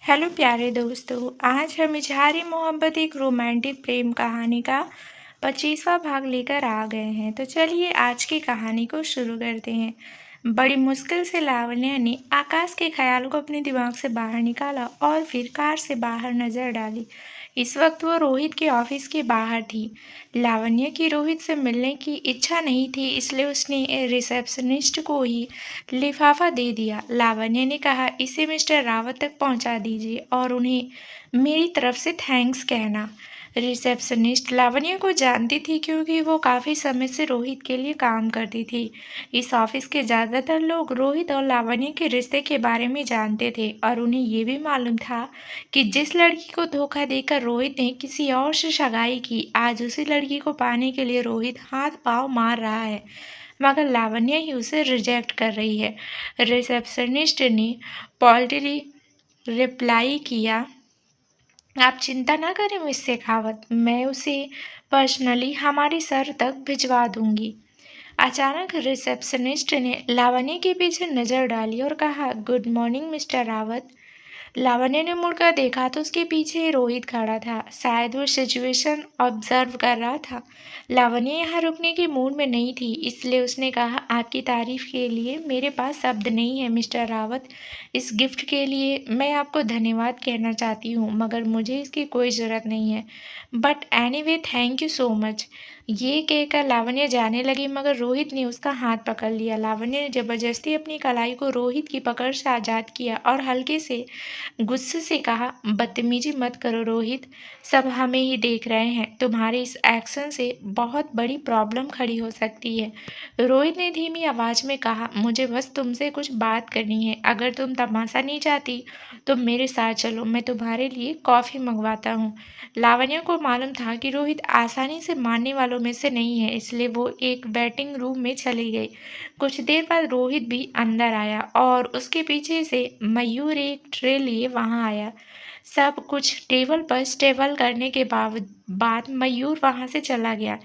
Hello प्यारे दोस्तों, आज हम इजहार मोहब्बत एक रोमांटिक प्रेम कहानी का 25वां भाग लेकर आ गए हैं। तो चलिए आज की कहानी को शुरू करते हैं। बड़ी मुश्किल से लावण्या ने आकाश के ख्याल को अपने दिमाग से बाहर निकाला और फिर कार से बाहर नजर डाली। इस वक्त वो रोहित के ऑफिस के बाहर थी। लावण्या की रोहित से मिलने की इच्छा नहीं थी, इसलिए उसने रिसेप्शनिस्ट को ही लिफाफा दे दिया। लावण्या ने कहा, इसे मिस्टर रावत तक पहुंचा दीजिए और उन्हें मेरी तरफ से थैंक्स कहना। रिसेप्शनिस्ट लावण्या को जानती थी क्योंकि वो काफ़ी समय से रोहित के लिए काम करती थी। इस ऑफिस के ज़्यादातर लोग रोहित और लावण्या के रिश्ते के बारे में जानते थे और उन्हें ये भी मालूम था कि जिस लड़की को धोखा देकर रोहित ने किसी और से सगाई की, आज उसी लड़की को पाने के लिए रोहित हाथ पांव मार रहा है, मगर लावण्या ही उसे रिजेक्ट कर रही है। रिसेप्शनिस्ट ने पॉलिटली रिप्लाई किया, आप चिंता ना करें मिस शेखावत, मैं उसे पर्सनली हमारे सर तक भिजवा दूंगी। अचानक रिसेप्शनिस्ट ने लावण्य के पीछे नजर डाली और कहा, गुड मॉर्निंग मिस्टर रावत। लावण्य ने मुड़कर देखा तो उसके पीछे रोहित खड़ा था। शायद वो सिचुएशन ऑब्जर्व कर रहा था। लावण्य यहाँ रुकने के मूड में नहीं थी, इसलिए उसने कहा, आपकी तारीफ के लिए मेरे पास शब्द नहीं है मिस्टर रावत। इस गिफ्ट के लिए मैं आपको धन्यवाद कहना चाहती हूँ, मगर मुझे इसकी कोई ज़रूरत नहीं है। But anyway thank you so much. ये कहकर लावण्य जाने लगी, मगर रोहित ने उसका हाथ पकड़ लिया। लावण्य ने जबरदस्ती अपनी कलाई को रोहित की पकड़ से आज़ाद किया और हल्के से गुस्से से कहा, बदतमीजी मत करो रोहित, सब हमें ही देख रहे हैं। तुम्हारे इस एक्शन से बहुत बड़ी प्रॉब्लम खड़ी हो सकती है। रोहित ने धीमी आवाज में कहा, मुझे बस तुमसे कुछ बात करनी है। अगर तुम तमाशा नहीं चाहती तो मेरे साथ चलो, मैं तुम्हारे लिए कॉफ़ी मंगवाता हूँ। लावण्य को मालूम था कि रोहित आसानी से मानने वालों में से नहीं है, इसलिए वो एक वेटिंग रूम में चली गई। कुछ देर बाद रोहित भी अंदर आया और उसके पीछे से मयूर एक ट्रे लिए वहां आया। सब कुछ टेबल पर स्टेबल करने के बाद मयूर वहां से चला गया।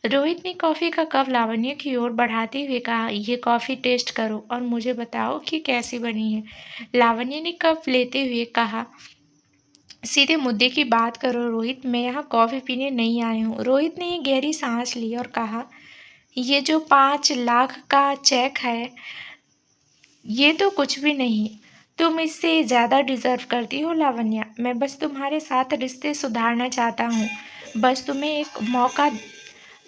रोहित ने कॉफ़ी का कप लावण्य की ओर बढ़ाते हुए कहा, ये कॉफ़ी टेस्ट करो और मुझे बताओ कि कैसी बनी है। लावण्य ने कप लेते हुए कहा, सीधे मुद्दे की बात करो रोहित, मैं यहाँ कॉफ़ी पीने नहीं आया हूँ। रोहित ने एक गहरी सांस ली और कहा, ये जो 5 लाख का चेक है, ये तो कुछ भी नहीं। तुम इससे ज़्यादा डिज़र्व करती हो लावण्या। मैं बस तुम्हारे साथ रिश्ते सुधारना चाहता हूँ। बस तुम्हें एक मौका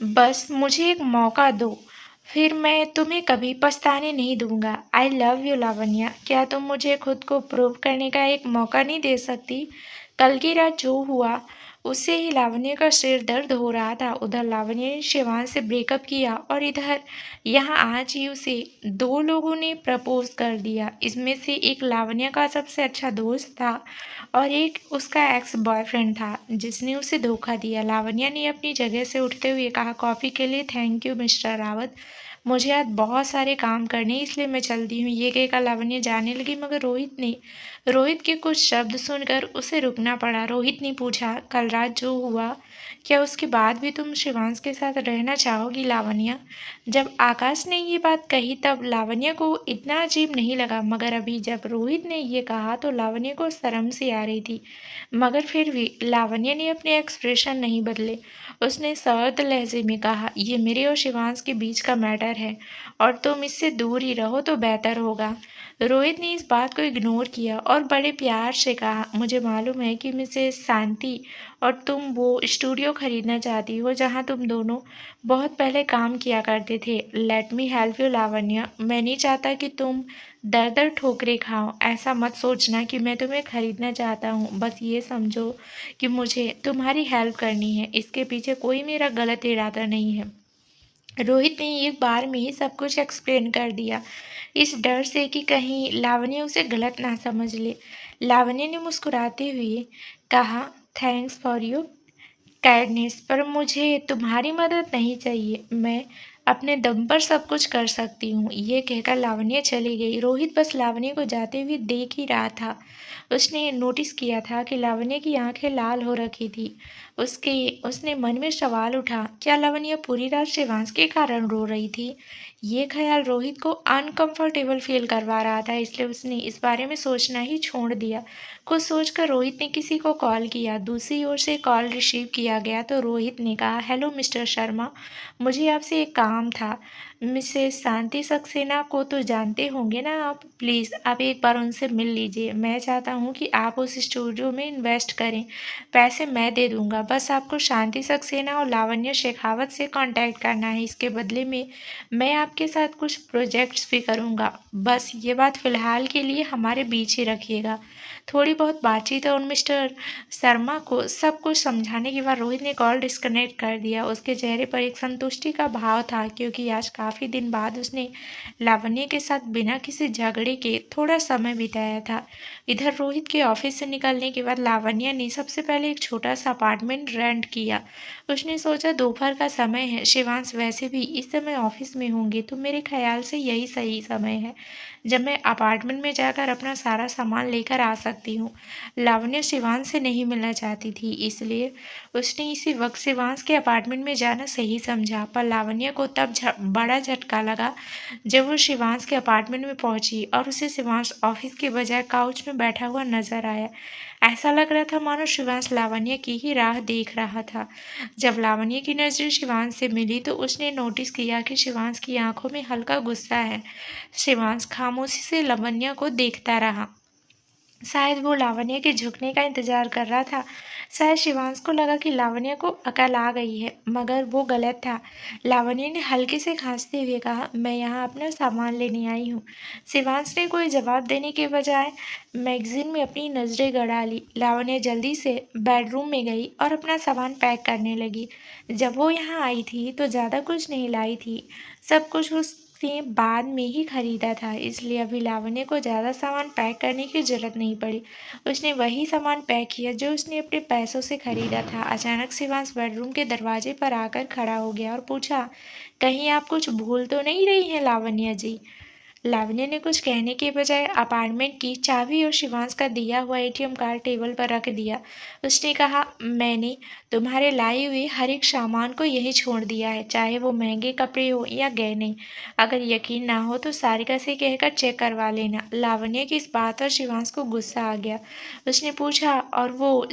बस मुझे एक मौका दो, फिर मैं तुम्हें कभी पछताने नहीं दूंगा। I love you Lavanya. क्या तुम मुझे खुद को प्रूव करने का एक मौका नहीं दे सकती? कल की रात जो हुआ उससे ही लावण्य का सिर दर्द हो रहा था। उधर लावण्य ने शिवान से ब्रेकअप किया और इधर यहाँ आज ही उसे 2 लोगों ने प्रपोज कर दिया। इसमें से एक लावण्य का सबसे अच्छा दोस्त था और एक उसका एक्स बॉयफ्रेंड था जिसने उसे धोखा दिया। लावण्या ने अपनी जगह से उठते हुए कहा, कॉफ़ी के लिए थैंक यू मिस्टर रावत, मुझे आज बहुत सारे काम करने इसलिए मैं चलती हूँ। ये कहकर लावण्य जाने लगी, मगर रोहित के कुछ शब्द सुनकर उसे रुकना पड़ा। रोहित ने पूछा, कल रात जो हुआ, क्या उसके बाद भी तुम शिवांश के साथ रहना चाहोगी लावण्या? जब आकाश ने ये बात कही तब लावण्य को इतना अजीब नहीं लगा, मगर अभी जब रोहित ने ये कहा तो लावण्य को शर्म सी आ रही थी। मगर फिर भी लावण्य ने अपने एक्सप्रेशन नहीं बदले। उसने सर्द लहजे में कहा, ये मेरे और शिवांश के बीच का मैटर है और तुम इससे दूर ही रहो तो बेहतर होगा। रोहित ने इस बात को इग्नोर किया और बड़े प्यार से कहा, मुझे मालूम है कि मिसेस शांति और तुम वो स्टूडियो खरीदना चाहती हो जहाँ तुम दोनों बहुत पहले काम किया करते थे। Let me help you Lavanya. मैं नहीं चाहता कि तुम दर दर ठोकरे खाओ। ऐसा मत सोचना कि मैं तुम्हें खरीदना चाहता हूँ। बस ये समझो कि मुझे तुम्हारी हेल्प करनी है। इसके पीछे कोई मेरा गलत इरादा नहीं है। रोहित ने एक बार में ही सब कुछ एक्सप्लेन कर दिया, इस डर से कि कहीं लावण्य उसे गलत ना समझ ले। लावण्य ने मुस्कुराते हुए कहा, थैंक्स फॉर योर काइंडनेस, पर मुझे तुम्हारी मदद नहीं चाहिए। मैं अपने दम पर सब कुछ कर सकती हूँ। ये कहकर लावण्य चली गई। रोहित बस लावण्य को जाते हुए देख ही रहा था। उसने नोटिस किया था कि लावण्य की आंखें लाल हो रखी थी। उसने मन में सवाल उठा, क्या लावण्य पूरी रात शिवांश के कारण रो रही थी ये ख्याल रोहित को अनकंफर्टेबल फील करवा रहा था, इसलिए उसने इस बारे में सोचना ही छोड़ दिया। कुछ सोचकर रोहित ने किसी को कॉल किया। दूसरी ओर से कॉल रिसीव किया गया तो रोहित ने कहा, हेलो मिस्टर शर्मा, मुझे आपसे एक काम था। मिसेस शांति सक्सेना को तो जानते होंगे ना आप? प्लीज़ आप एक बार उनसे मिल लीजिए। मैं चाहता हूँ कि आप उस स्टूडियो में इन्वेस्ट करें। पैसे मैं दे दूँगा, बस आपको शांति सक्सेना और लावण्य शेखावत से कांटेक्ट करना है। इसके बदले में मैं आपके साथ कुछ प्रोजेक्ट्स भी करूँगा। बस ये बात फ़िलहाल के लिए हमारे बीच ही रखिएगा। थोड़ी बहुत बातचीत और मिस्टर शर्मा को सब कुछ समझाने के बाद रोहित ने कॉल डिस्कनेक्ट कर दिया। उसके चेहरे पर एक संतुष्टि का भाव था, क्योंकि आज काफ़ी दिन बाद उसने लावण्य के साथ बिना किसी झगड़े के थोड़ा समय बिताया था। इधर रोहित के ऑफिस से निकलने के बाद लावण्य ने सबसे पहले एक छोटा सा अपार्टमेंट रेंट किया। उसने सोचा दोपहर का समय है, शिवांश वैसे भी इस समय ऑफिस में होंगे, तो मेरे ख्याल से यही सही समय है जब मैं अपार्टमेंट में जाकर अपना सारा सामान लेकर आ सकती हूँ। लावण्य शिवांश से नहीं मिलना चाहती थी, इसलिए उसने इसी वक्त शिवांश के अपार्टमेंट में जाना सही समझा। पर लावण्य को तब बड़ा झटका लगा जब वो शिवांश के अपार्टमेंट में पहुंची और उसे शिवांश ऑफिस के बजाय काउच में बैठा हुआ नजर आया। ऐसा लग रहा था मानो शिवांश लावण्य की ही राह देख रहा था। जब लावण्य की नज़र शिवांश से मिली तो उसने नोटिस किया कि शिवांश की आंखों में हल्का गुस्सा है। शिवांश खामोशी से लावण्य को देखता रहा। शायद वो लावण्य के झुकने का इंतजार कर रहा था। शायद शिवांश को लगा कि लावण्य को अकल आ गई है, मगर वो गलत था। लावण्य ने हल्के से खांसते हुए कहा, मैं यहाँ अपना सामान लेने आई हूँ। शिवांश ने कोई जवाब देने के बजाय मैगजीन में अपनी नज़रें गड़ा ली। लावण्य जल्दी से बेडरूम में गई और अपना सामान पैक करने लगी। जब वो यहाँ आई थी तो ज़्यादा कुछ नहीं लाई थी, सब कुछ उसने बाद में ही खरीदा था, इसलिए अभी लावण्य को ज़्यादा सामान पैक करने की जरूरत नहीं पड़ी। उसने वही सामान पैक किया जो उसने अपने पैसों से खरीदा था। अचानक शिवांश बेडरूम के दरवाजे पर आकर खड़ा हो गया और पूछा, कहीं आप कुछ भूल तो नहीं रही हैं लावण्य जी? लावण्य ने कुछ कहने के बजाय अपार्टमेंट की चाबी और शिवांश का दिया हुआ एटीएम कार्ड टेबल पर रख दिया। उसने कहा, मैंने तुम्हारे लाए हुए हर एक सामान को यहीं छोड़ दिया है, चाहे वो महंगे कपड़े हो या गहने। अगर यकीन ना हो तो सारिका से कहकर चेक करवा लेना। लावण्य की इस बात पर शिवांश को गुस्सा आ गया। उसने पूछा, और वो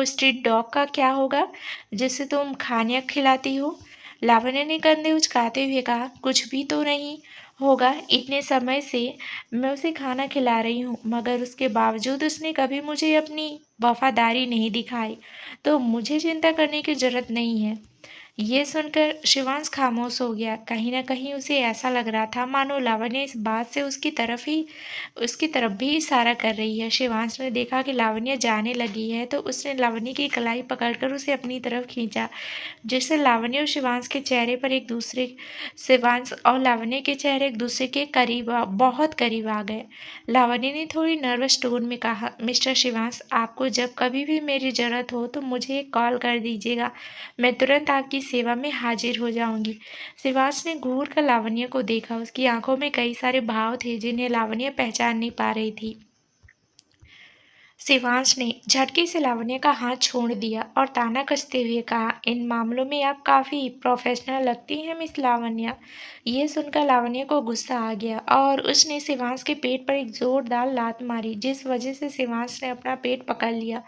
स्ट्रीट डॉग का क्या होगा जिसे तुम खाने खिलाती हो? लावण्य ने कंधे उचकाते हुए कहा, कुछ भी तो नहीं होगा। इतने समय से मैं उसे खाना खिला रही हूँ, मगर उसके बावजूद उसने कभी मुझे अपनी वफादारी नहीं दिखाई, तो मुझे चिंता करने की जरूरत नहीं है। ये सुनकर शिवांश खामोश हो गया। कहीं ना कहीं उसे ऐसा लग रहा था मानो लावण्य इस बात से उसकी तरफ भी इशारा कर रही है। शिवांश ने देखा कि लावण्य जाने लगी है, तो उसने लावण्य की कलाई पकड़कर उसे अपनी तरफ खींचा, जिससे लावण्य और शिवांश और लावण्य के चेहरे एक दूसरे के बहुत करीब आ गए। लावण्य ने थोड़ी नर्वस टोन में कहा, मिस्टर शिवांश, आपको जब कभी भी मेरी जरूरत हो तो मुझे एक कॉल कर दीजिएगा, मैं तुरंत आपकी सेवा में हाजिर हो जाऊंगी। शिवांश ने घूर कर लावण्य को देखा। उसकी आंखों में कई सारे भाव थे जिन्हें लावण्य पहचान नहीं पा रही थी। शिवांश ने झटके से लावण्य का हाथ छोड़ दिया और ताना कसते हुए कहा, इन मामलों में आप काफ़ी प्रोफेशनल लगती हैं मिस लावण्य। ये सुनकर लावण्य को गुस्सा आ गया और उसने शिवांश के पेट पर एक जोरदार लात मारी, जिस वजह से शिवांश ने अपना पेट पकड़ लिया।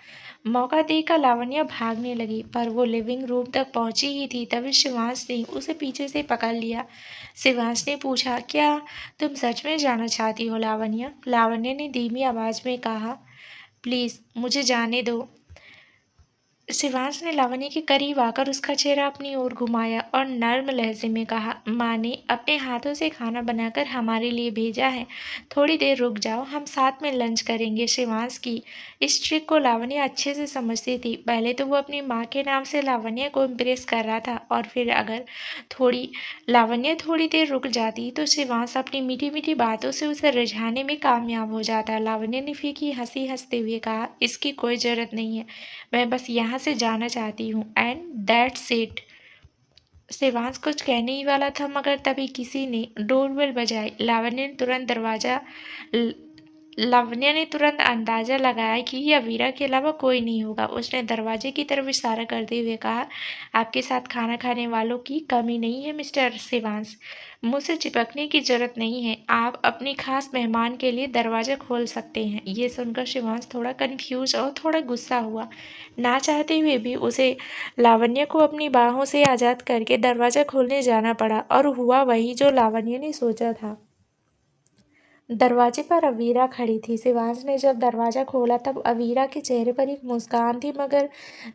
मौका देखकर लावण्य भागने लगी, पर वो लिविंग रूम तक पहुंची ही थी तभी शिवांश ने उसे पीछे से पकड़ लिया। शिवांश ने पूछा, क्या तुम सच में जाना चाहती हो लावण्य? लावण्य ने धीमी आवाज में कहा, प्लीज़ मुझे जाने दो। शिवांश ने लावण्य के करीब आकर उसका चेहरा अपनी ओर घुमाया और नर्म लहजे में कहा, माँ ने अपने हाथों से खाना बनाकर हमारे लिए भेजा है, थोड़ी देर रुक जाओ, हम साथ में लंच करेंगे। शिवांश की इस ट्रिक को लावण्य अच्छे से समझती थी। पहले तो वो अपनी माँ के नाम से लावण्य को इम्प्रेस कर रहा था, और फिर अगर थोड़ी लावण्य थोड़ी देर रुक जाती तो शिवांश अपनी मीठी मीठी बातों से उसे रिझाने में कामयाब हो जाता। लावण्य ने फीकी हंसी हंसते हुए कहा, इसकी कोई जरूरत नहीं है, मैं बस यहाँ से जाना चाहती हूँ, एंड दैट्स इट। शिवांश कुछ कहने ही वाला था, मगर तभी किसी ने डोरबेल बजाई। लावण्य ने तुरंत दरवाजा लावण्या ने तुरंत अंदाजा लगाया कि ये अवीरा के अलावा कोई नहीं होगा। उसने दरवाजे की तरफ इशारा करते हुए कहा, आपके साथ खाना खाने वालों की कमी नहीं है मिस्टर शिवांश। मुझसे चिपकने की जरूरत नहीं है। आप अपनी खास मेहमान के लिए दरवाजा खोल सकते हैं। ये सुनकर शिवांश थोड़ा कंफ्यूज और थोड़ा गुस्सा हुआ। ना चाहते हुए भी उसे लावण्य को अपनी बाहों से आजाद करके दरवाजा खोलने जाना पड़ा और हुआ वही जो लावण्य ने सोचा था। दरवाजे पर अवीरा खड़ी थी। शिवांश ने जब दरवाजा खोला तब अवीरा के चेहरे पर एक मुस्कान थी, मगर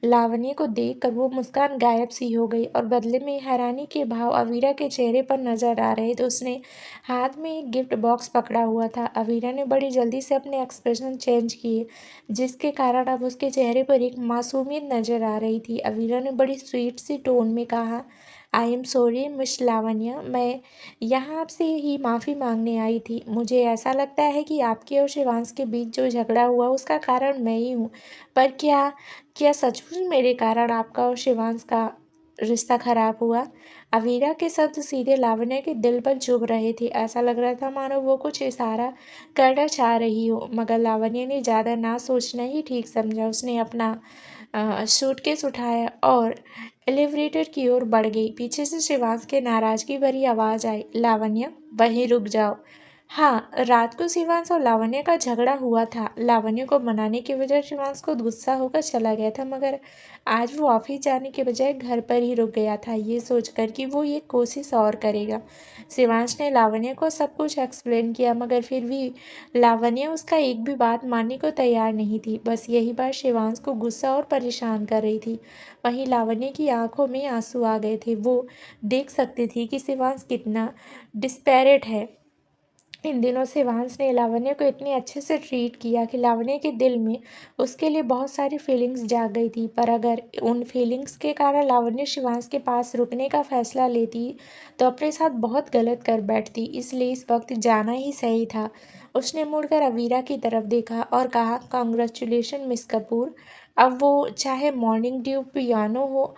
लावण्य को देखकर वो मुस्कान गायब सी हो गई और बदले में हैरानी के भाव अवीरा के चेहरे पर नजर आ रहे थे। उसने हाथ में एक गिफ्ट बॉक्स पकड़ा हुआ था। अवीरा ने बड़ी जल्दी से अपने एक्सप्रेशन चेंज किए, जिसके कारण अब उसके चेहरे पर एक मासूमियत नजर आ रही थी। अवीरा ने बड़ी स्वीट सी टोन में कहा, आई एम सॉरी मिस लावण्य, मैं यहाँ आपसे ही माफ़ी मांगने आई थी। मुझे ऐसा लगता है कि आपके और शिवांश के बीच जो झगड़ा हुआ उसका कारण मैं ही हूँ। पर क्या क्या सचमुच मेरे कारण आपका और शिवांश का रिश्ता खराब हुआ? अवीरा के शब्द सीधे लावण्य के दिल पर चुभ रहे थे। ऐसा लग रहा था मानो वो कुछ इशारा करना चाह रही हो, मगर लावण्य ने ज़्यादा ना सोचना ही ठीक समझा। उसने अपना सूटकेस उठाया और एलिवेटर की ओर बढ़ गई। पीछे से शिवांश के नाराजगी भरी आवाज़ आई, लावण्य वहीं रुक जाओ। हाँ, रात को शिवांश और लावण्य का झगड़ा हुआ था। लावण्य को मनाने के बजाय शिवांश को गुस्सा होकर चला गया था, मगर आज वो ऑफिस जाने के बजाय घर पर ही रुक गया था, ये सोचकर कि वो ये कोशिश और करेगा। शिवांश ने लावण्य को सब कुछ एक्सप्लेन किया, मगर फिर भी लावण्य उसका एक भी बात मानने को तैयार नहीं थी। बस यही बात शिवांश को गुस्सा और परेशान कर रही थी। वहीं लावण्य की आंखों में आंसू आ गए थे। वो देख सकती थी कि शिवांश कितना डिस्पैरेट है। इन दिनों शिवांश ने लावण्य को इतने अच्छे से ट्रीट किया कि लावण्य के दिल में उसके लिए बहुत सारी फीलिंग्स जाग गई थी। पर अगर उन फीलिंग्स के कारण लावण्य शिवांश के पास रुकने का फैसला लेती तो अपने साथ बहुत गलत कर बैठती, इसलिए इस वक्त जाना ही सही था। उसने मुड़कर अवीरा की तरफ देखा और कहा, कॉन्ग्रेचुलेशन मिस कपूर। अब वो चाहे मॉर्निंग ड्यू पियानो हो,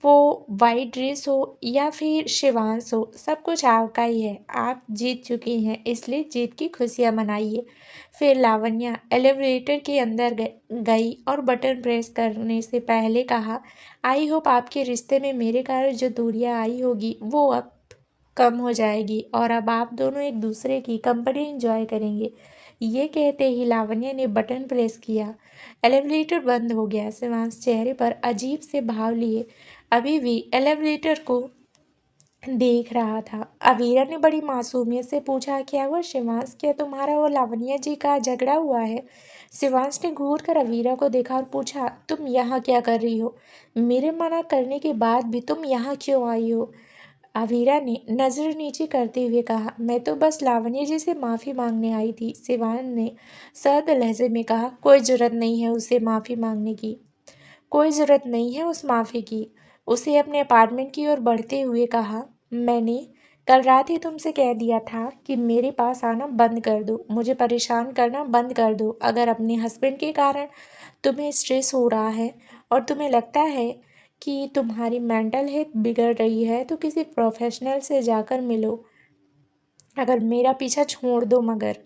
वो वाइट ड्रेस हो या फिर शिवांश हो, सब कुछ आपका ही है। आप जीत चुकी हैं, इसलिए जीत की खुशियाँ मनाइए। फिर लावण्या एलिवेटर के अंदर गई और बटन प्रेस करने से पहले कहा, आई होप आपके रिश्ते में मेरे कारण जो दूरियां आई होगी वो अब कम हो जाएगी और अब आप दोनों एक दूसरे की कंपनी एंजॉय करेंगे। ये कहते ही लावण्य ने बटन प्रेस किया। एलिवेटर बंद हो गया। शिवांश चेहरे पर अजीब से भाव लिए अभी भी एलिवेटर को देख रहा था। अवीरा ने बड़ी मासूमियत से पूछा, क्या हुआ शिवांश, क्या तुम्हारा और लावण्य जी का झगड़ा हुआ है? शिवांश ने घूर कर अवीरा को देखा और पूछा, तुम यहाँ क्या कर रही हो? मेरे मना करने के बाद भी तुम यहाँ क्यों आई हो? अवीरा ने नजर नीचे करते हुए कहा, मैं तो बस लावण्य जी से माफ़ी मांगने आई थी। शिवांश ने सर्द लहजे में कहा, कोई जरूरत नहीं है उससे माफ़ी मांगने की, कोई ज़रूरत नहीं है उस माफ़ी की। उसे अपने अपार्टमेंट की ओर बढ़ते हुए कहा, मैंने कल रात ही तुमसे कह दिया था कि मेरे पास आना बंद कर दो, मुझे परेशान करना बंद कर दो। अगर अपने हस्बैंड के कारण तुम्हें स्ट्रेस हो रहा है और तुम्हें लगता है कि तुम्हारी मेंटल हेल्थ बिगड़ रही है तो किसी प्रोफेशनल से जाकर मिलो। अगर मेरा पीछा छोड़ दो। मगर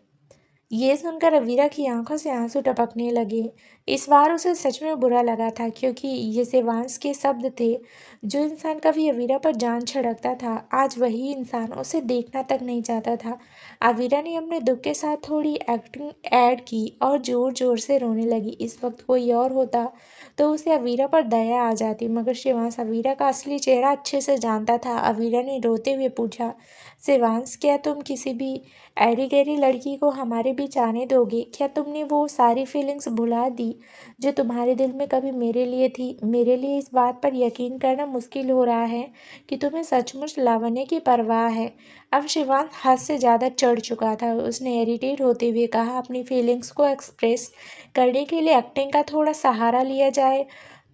ये सुनकर अवीरा की आंखों से आंसू टपकने लगे। इस बार उसे सच में बुरा लगा था, क्योंकि ये शिवांश के शब्द थे। जो इंसान कभी अवीरा पर जान छिड़कता था, आज वही इंसान उसे देखना तक नहीं चाहता था। अवीरा ने अपने दुख के साथ थोड़ी एक्टिंग ऐड की और जोर जोर से रोने लगी। इस वक्त कोई और होता तो उसे अवीरा पर दया आ जाती, मगर शिवांश अवीरा का असली चेहरा अच्छे से जानता था। अवीरा ने रोते हुए पूछा, शिवांश, क्या तुम किसी भी ऐरी गैरी लड़की को हमारे बीच आने दोगे? क्या तुमने वो सारी फीलिंग्स भुला दी जो तुम्हारे दिल में कभी मेरे लिए थी? मेरे लिए इस बात पर यकीन करना मुश्किल हो रहा है कि तुम्हें सचमुच लावण्य की परवाह है। अब शिवांश हद से ज़्यादा चढ़ चुका था। उसने इरिटेट होते हुए कहा, अपनी फीलिंग्स को एक्सप्रेस करने के लिए एक्टिंग का थोड़ा सहारा लिया जाए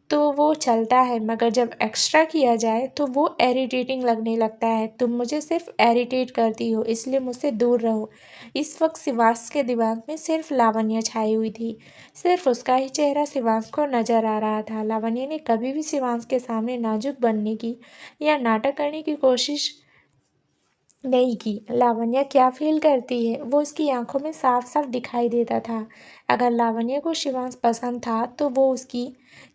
तो वो चलता है, मगर जब एक्स्ट्रा किया जाए तो वो इरिटेटिंग लगने लगता है। तुम मुझे सिर्फ इरिटेट करती हो, इसलिए मुझसे दूर रहो। इस वक्त शिवांश के दिमाग में सिर्फ लावण्य छाई हुई थी। सिर्फ उसका ही चेहरा शिवांश को नजर आ रहा था। लावण्य ने कभी भी शिवांश के सामने नाजुक बनने की या नाटक करने की कोशिश नहीं की। लावण्या क्या फील करती है वो उसकी आंखों में साफ साफ दिखाई देता था। अगर लावण्या को शिवांश पसंद था तो वो उसकी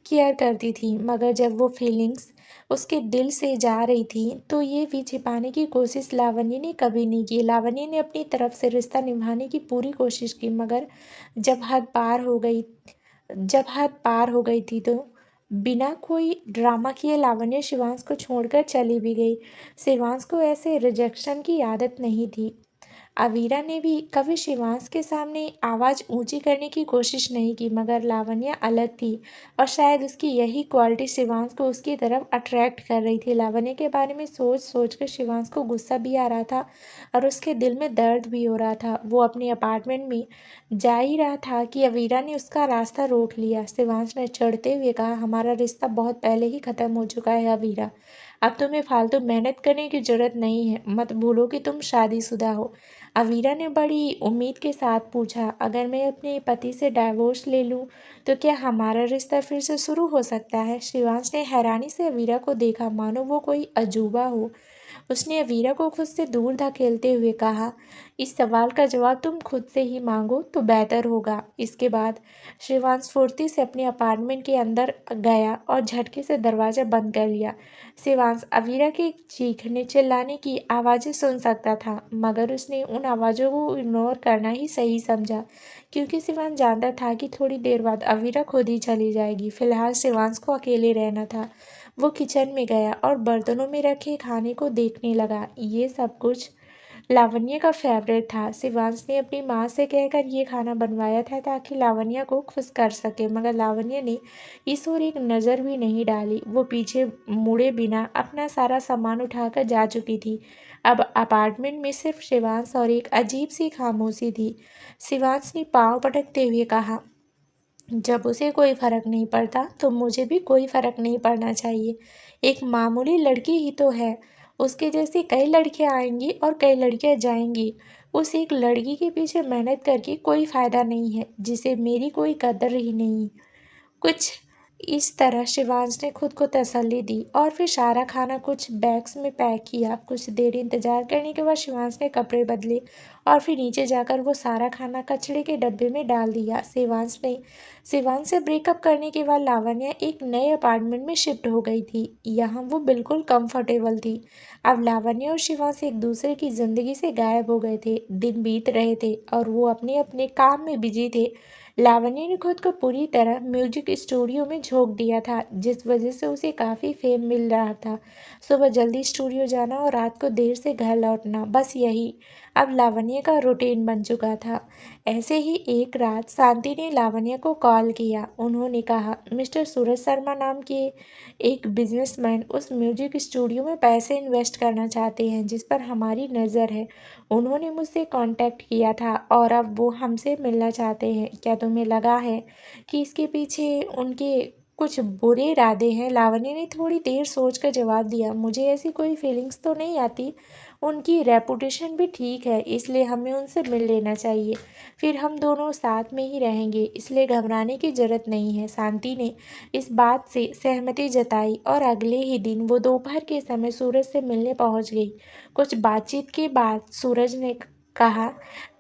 केयर करती थी, मगर जब वो फीलिंग्स उसके दिल से जा रही थी तो ये भी छिपाने की कोशिश लावण्य ने कभी नहीं की। लावण्य ने अपनी तरफ से रिश्ता निभाने की पूरी कोशिश की, मगर जब हद पार हो गई जब हद पार हो गई थी तो बिना कोई ड्रामा किए लावण्य शिवांश को छोड़कर चली भी गई। शिवांश को ऐसे रिजेक्शन की आदत नहीं थी। अवीरा ने भी कभी शिवांश के सामने आवाज़ ऊंची करने की कोशिश नहीं की, मगर लावण्य अलग थी और शायद उसकी यही क्वालिटी शिवांश को उसकी तरफ अट्रैक्ट कर रही थी। लावण्य के बारे में सोच सोच कर शिवांश को गुस्सा भी आ रहा था और उसके दिल में दर्द भी हो रहा था। वो अपने अपार्टमेंट में जा ही रहा था कि अवीरा ने उसका रास्ता रोक लिया। शिवांश ने चढ़ते हुए कहा, हमारा रिश्ता बहुत पहले ही ख़त्म हो चुका है अवीरा, अब तुम्हें फालतू मेहनत करने की जरूरत नहीं है। मत भूलो कि तुम शादीशुदा हो। अवीरा ने बड़ी उम्मीद के साथ पूछा, अगर मैं अपने पति से डाइवोर्स ले लूं तो क्या हमारा रिश्ता फिर से शुरू हो सकता है? शिवांश ने हैरानी से अवीरा को देखा, मानो वो कोई अजूबा हो। उसने अवीरा को खुद से दूर धकेलते हुए कहा, इस सवाल का जवाब तुम खुद से ही मांगो तो बेहतर होगा। इसके बाद शिवांश फुर्ती से अपने अपार्टमेंट के अंदर गया और झटके से दरवाज़ा बंद कर लिया। शिवांश अवीरा के चीखने चिल्लाने की आवाज़ें सुन सकता था, मगर उसने उन आवाज़ों को इग्नोर करना ही सही समझा, क्योंकि शिवांश जानता था कि थोड़ी देर बाद अवीरा खुद ही चली जाएगी। फिलहाल शिवांश को अकेले रहना था। वो किचन में गया और बर्तनों में रखे खाने को देखने लगा। ये सब कुछ लावण्य का फेवरेट था। शिवांश ने अपनी माँ से कहकर ये खाना बनवाया था ताकि लावण्य को खुश कर सके, मगर लावण्य ने इस ओर एक नज़र भी नहीं डाली। वो पीछे मुड़े बिना अपना सारा सामान उठाकर जा चुकी थी। अब अपार्टमेंट में सिर्फ शिवांश और एक अजीब सी खामोशी थी। शिवांश ने पाँव पटकते हुए कहा, जब उसे कोई फर्क नहीं पड़ता तो मुझे भी कोई फर्क नहीं पड़ना चाहिए। एक मामूली लड़की ही तो है, उसके जैसी कई लड़कियां आएंगी और कई लड़कियां जाएंगी। उस एक लड़की के पीछे मेहनत करके कोई फायदा नहीं है जिसे मेरी कोई कदर ही नहीं। कुछ इस तरह शिवांश ने खुद को तसल्ली दी और फिर सारा खाना कुछ बैग्स में पैक किया। कुछ देर इंतजार करने के बाद शिवांश ने कपड़े बदले और फिर नीचे जाकर वो सारा खाना कचड़े के डब्बे में डाल दिया। शिवांश से ब्रेकअप करने के बाद लावण्या एक नए अपार्टमेंट में शिफ्ट हो गई थी। यहाँ वो बिल्कुल कंफर्टेबल थी। अब लावण्या और शिवांश एक दूसरे की जिंदगी से गायब हो गए थे। दिन बीत रहे थे और वो अपने अपने काम में बिजी थे। लावण्य ने खुद को पूरी तरह म्यूजिक स्टूडियो में झोंक दिया था, जिस वजह से उसे काफ़ी फेम मिल रहा था। सुबह जल्दी स्टूडियो जाना और रात को देर से घर लौटना, बस यही अब लावण्य का रूटीन बन चुका था। ऐसे ही एक रात शांति ने लावण्य को कॉल किया। उन्होंने कहा, मिस्टर सूरज शर्मा नाम के एक बिजनेसमैन उस म्यूजिक स्टूडियो में पैसे इन्वेस्ट करना चाहते हैं जिस पर हमारी नज़र है। उन्होंने मुझसे कांटेक्ट किया था और अब वो हमसे मिलना चाहते हैं। क्या तुम्हें लगा है कि इसके पीछे उनके कुछ बुरे इरादे हैं? लावण्य ने थोड़ी देर सोचकर जवाब दिया, मुझे ऐसी कोई फीलिंग्स तो नहीं आती। उनकी रेपुटेशन भी ठीक है, इसलिए हमें उनसे मिल लेना चाहिए। फिर हम दोनों साथ में ही रहेंगे, इसलिए घबराने की जरूरत नहीं है। शांति ने इस बात से सहमति जताई और अगले ही दिन वो दोपहर के समय सूरज से मिलने पहुंच गई। कुछ बातचीत के बाद सूरज ने कहा,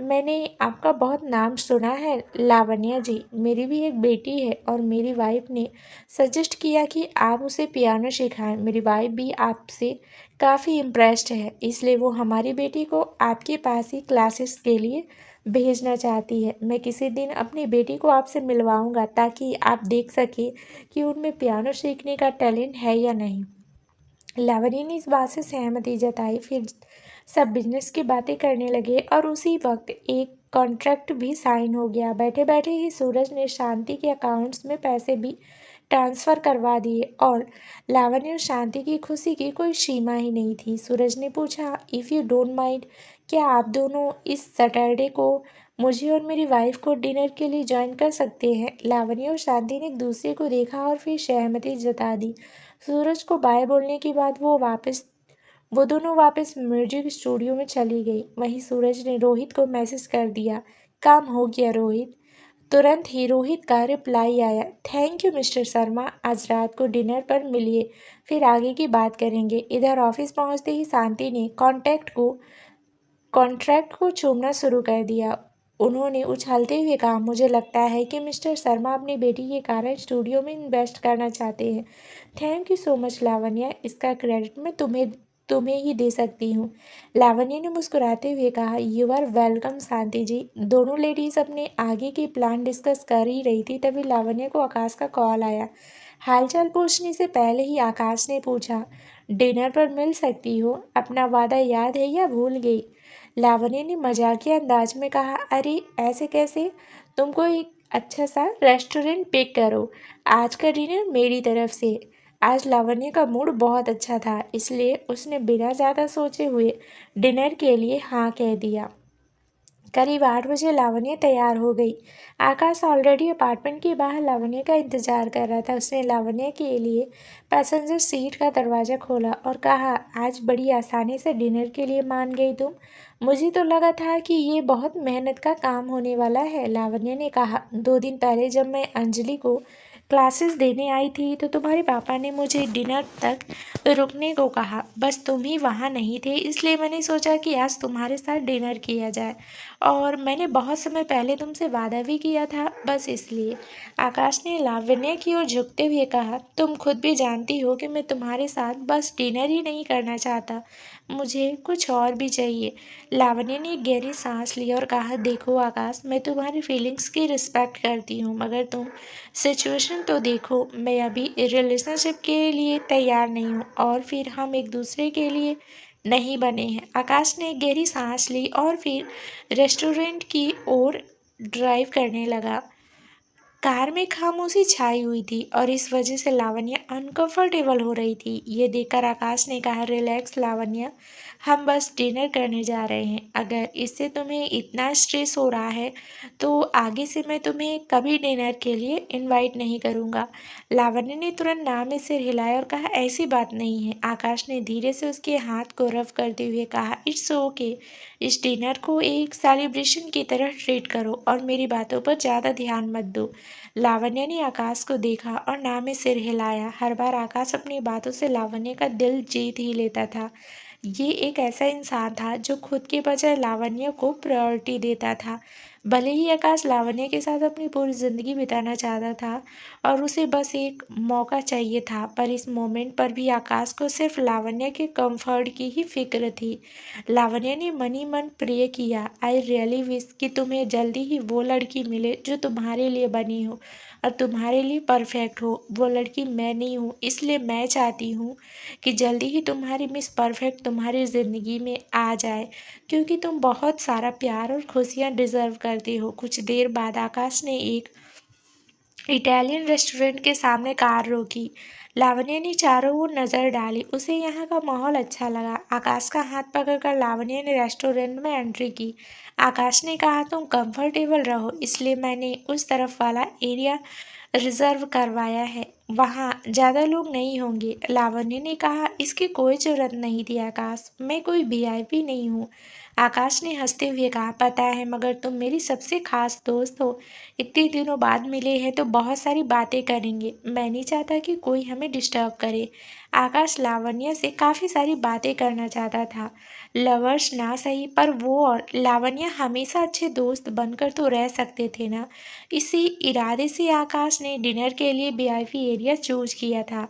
मैंने आपका बहुत नाम सुना है लावण्या जी। मेरी भी एक बेटी है और मेरी वाइफ ने सजेस्ट किया कि आप उसे पियानो सिखाएं। मेरी वाइफ भी आपसे काफ़ी इम्प्रेस्ड है, इसलिए वो हमारी बेटी को आपके पास ही क्लासेस के लिए भेजना चाहती है। मैं किसी दिन अपनी बेटी को आपसे मिलवाऊंगा ताकि आप देख सके कि उनमें पियानो सीखने का टैलेंट है या नहीं। लावण्य ने इस बात से सहमति जताई। फिर सब बिजनेस की बातें करने लगे और उसी वक्त एक कॉन्ट्रैक्ट भी साइन हो गया। बैठे बैठे ही सूरज ने शांति के अकाउंट्स में पैसे भी ट्रांसफ़र करवा दिए और लावण्य और शांति की खुशी की कोई सीमा ही नहीं थी। सूरज ने पूछा, इफ़ यू डोंट माइंड, क्या आप दोनों इस सैटरडे को मुझे और मेरी वाइफ को डिनर के लिए ज्वाइन कर सकते हैं? लावण्य और शांति ने एक दूसरे को देखा और फिर सहमति जता दी। सूरज को बाय बोलने के बाद वो दोनों वापस म्यूजिक स्टूडियो में चली गई। वहीं सूरज ने रोहित को मैसेज कर दिया, काम हो गया रोहित। तुरंत ही रोहित का रिप्लाई आया, थैंक यू मिस्टर शर्मा, आज रात को डिनर पर मिलिए, फिर आगे की बात करेंगे। इधर ऑफिस पहुंचते ही शांति ने कॉन्टैक्ट को कॉन्ट्रैक्ट को चूमना शुरू कर दिया। उन्होंने उछालते हुए कहा, मुझे लगता है कि मिस्टर शर्मा अपनी बेटी के कारण स्टूडियो में इन्वेस्ट करना चाहते हैं। Thank you so much Lavanya, इसका क्रेडिट मैं तुम्हें ही दे सकती हूँ। लावण्या ने मुस्कुराते हुए कहा, यू आर वेलकम शांति जी। दोनों लेडीज अपने आगे के प्लान डिस्कस कर ही रही थी, तभी लावण्या को आकाश का कॉल आया। हालचाल पूछने से पहले ही आकाश ने पूछा, डिनर पर मिल सकती हो? अपना वादा याद है या भूल गई? लावण्य ने मजाकिया अंदाज में कहा, अरे ऐसे कैसे, तुमको एक अच्छा सा रेस्टोरेंट पिक करो। आज का डिनर मेरी तरफ से। आज लावण्य का मूड बहुत अच्छा था, इसलिए उसने बिना ज़्यादा सोचे हुए डिनर के लिए हाँ कह दिया। करीब 8 बजे लावण्य तैयार हो गई। आकाश ऑलरेडी अपार्टमेंट के बाहर लावण्य का इंतजार कर रहा था। उसने लावण्य के लिए पैसेंजर सीट का दरवाज़ा खोला और कहा, आज बड़ी आसानी से डिनर के लिए मान गई तुम। मुझे तो लगा था कि ये बहुत मेहनत का काम होने वाला है। लावण्य ने कहा, 2 दिन पहले जब मैं अंजलि को क्लासेस देने आई थी तो तुम्हारे पापा ने मुझे डिनर तक रुकने को कहा। बस तुम ही वहाँ नहीं थे, इसलिए मैंने सोचा कि आज तुम्हारे साथ डिनर किया जाए। और मैंने बहुत समय पहले तुमसे वादा भी किया था, बस इसलिए। आकाश ने लावण्य की ओर झुकते हुए कहा, तुम खुद भी जानती हो कि मैं तुम्हारे साथ बस डिनर ही नहीं करना चाहता, मुझे कुछ और भी चाहिए। लावण्य ने एक गहरी सांस ली और कहा, देखो आकाश, मैं तुम्हारी फीलिंग्स की रिस्पेक्ट करती हूँ, मगर तुम सिचुएशन तो देखो। मैं अभी रिलेशनशिप के लिए तैयार नहीं हूँ और फिर हम एक दूसरे के लिए नहीं बने हैं। आकाश ने एक गहरी सांस ली और फिर रेस्टोरेंट की ओर ड्राइव करने लगा। कार में खामोशी छाई हुई थी और इस वजह से लावण्य अनकंफर्टेबल हो रही थी। ये देखकर आकाश ने कहा, रिलैक्स लावण्य, हम बस डिनर करने जा रहे हैं। अगर इससे तुम्हें इतना स्ट्रेस हो रहा है तो आगे से मैं तुम्हें कभी डिनर के लिए इनवाइट नहीं करूँगा। लावण्य ने तुरंत ना में सिर हिलाया और कहा, ऐसी बात नहीं है। आकाश ने धीरे से उसके हाथ को रफ करते हुए कहा, इट्स ओके। इस डिनर को एक सेलिब्रेशन की तरह ट्रीट करो और मेरी बातों पर ज़्यादा ध्यान मत दो। लावण्य ने आकाश को देखा और ना में सिर हिलाया। हर बार आकाश अपनी बातों से लावण्य का दिल जीत ही लेता था। ये एक ऐसा इंसान था जो खुद के बजाय लावण्य को प्रायोरिटी देता था। भले ही आकाश लावण्य के साथ अपनी पूरी ज़िंदगी बिताना चाहता था और उसे बस एक मौका चाहिए था, पर इस मोमेंट पर भी आकाश को सिर्फ लावण्य के कंफर्ट की ही फिक्र थी। लावण्य ने मन ही मन प्रे किया, आई रियली विश कि तुम्हें जल्दी ही वो लड़की मिले जो तुम्हारे लिए बनी हो और तुम्हारे लिए परफेक्ट हो। वो लड़की मैं नहीं हूँ, इसलिए मैं चाहती हूँ कि जल्दी ही तुम्हारी मिस परफेक्ट तुम्हारी ज़िंदगी में आ जाए, क्योंकि तुम बहुत सारा प्यार और खुशियाँ डिज़र्व करती हो। कुछ देर बाद आकाश ने एक इटालियन रेस्टोरेंट के सामने कार रोकी। लावण्य ने चारों ओर नज़र डाली। उसे यहाँ का माहौल अच्छा लगा। आकाश का हाथ पकड़कर लावण्य ने रेस्टोरेंट में एंट्री की। आकाश ने कहा, तुम कंफर्टेबल रहो, इसलिए मैंने उस तरफ वाला एरिया रिजर्व करवाया है। वहाँ ज़्यादा लोग नहीं होंगे। लावण्य ने कहा, इसकी कोई ज़रूरत नहीं थी आकाश, मैं कोई वीआईपी नहीं हूँ। आकाश ने हंसते हुए कहा, पता है, मगर तुम मेरी सबसे खास दोस्त हो। इतने दिनों बाद मिले हैं तो बहुत सारी बातें करेंगे। मैं नहीं चाहता कि कोई हमें डिस्टर्ब करे। आकाश लावण्य से काफ़ी सारी बातें करना चाहता था। लवर्स ना सही, पर वो और लावण्य हमेशा अच्छे दोस्त बनकर तो रह सकते थे ना। इसी इरादे से आकाश ने डिनर के लिए वीआईपी एरिया चूज किया था।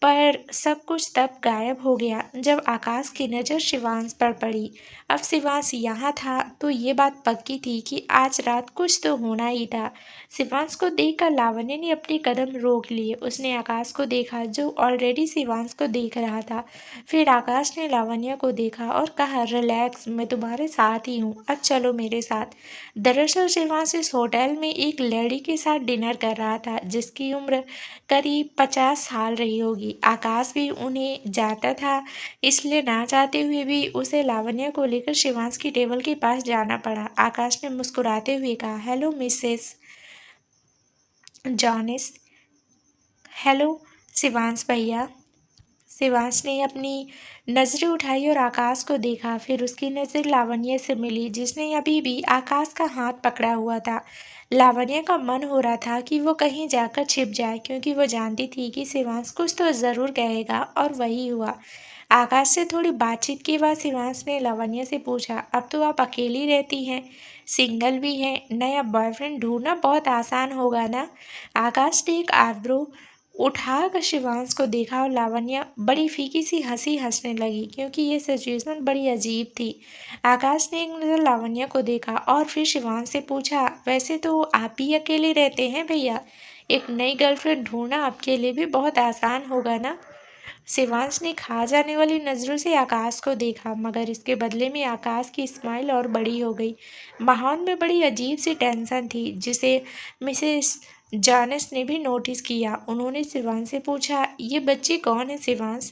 पर सब कुछ तब गायब हो गया जब आकाश की नज़र शिवांश पर पड़ी। अब शिवांश यहाँ था तो ये बात पक्की थी कि आज रात कुछ तो होना ही था। शिवांश को देखकर लावण्य ने अपने कदम रोक लिए। उसने आकाश को देखा जो ऑलरेडी शिवांश को देख रहा था। फिर आकाश ने लावण्य को देखा और कहा, रिलैक्स, मैं तुम्हारे साथ ही हूँ, अब चलो मेरे साथ। दरअसल शिवांश इस होटल में एक लड़की के साथ डिनर कर रहा था जिसकी उम्र करीब 50 साल रही होगी। आकाश भी उन्हें जानता था, इसलिए ना चाहते हुए भी उसे लावण्य को लेकर शिवांश की टेबल के पास जाना पड़ा। आकाश ने मुस्कुराते हुए कहा, हेलो मिसेस जॉनिस। हेलो शिवांश भैया। शिवांश ने अपनी नज़रें उठाई और आकाश को देखा। फिर उसकी नज़र लावण्य से मिली जिसने अभी भी आकाश का हाथ पकड़ा हुआ था। लावण्य का मन हो रहा था कि वो कहीं जाकर छिप जाए, क्योंकि वो जानती थी कि शिवांश कुछ तो ज़रूर कहेगा, और वही हुआ। आकाश से थोड़ी बातचीत के बाद शिवांश ने लावण्य से पूछा, अब तो आप अकेली रहती हैं, सिंगल भी हैं, नया बॉयफ्रेंड ढूंढना बहुत आसान होगा ना। आकाश ने एक आईब्रो उठाकर शिवांश को देखा और लावण्य बड़ी फीकी सी हंसी हंसने लगी क्योंकि ये सिचुएशन बड़ी अजीब थी। आकाश ने एक नज़र लावण्य को देखा और फिर शिवांश से पूछा, वैसे तो आप ही अकेले रहते हैं भैया, एक नई गर्लफ्रेंड ढूंढना आपके लिए भी बहुत आसान होगा ना। शिवांश ने खा जाने वाली नज़रों से आकाश को देखा, मगर इसके बदले में आकाश की स्माइल और बड़ी हो गई। माहौल में बड़ी अजीब सी टेंशन थी जिसे मिसेस जॉनस ने भी नोटिस किया। उन्होंने शिवांश से पूछा, ये बच्ची कौन है शिवांश।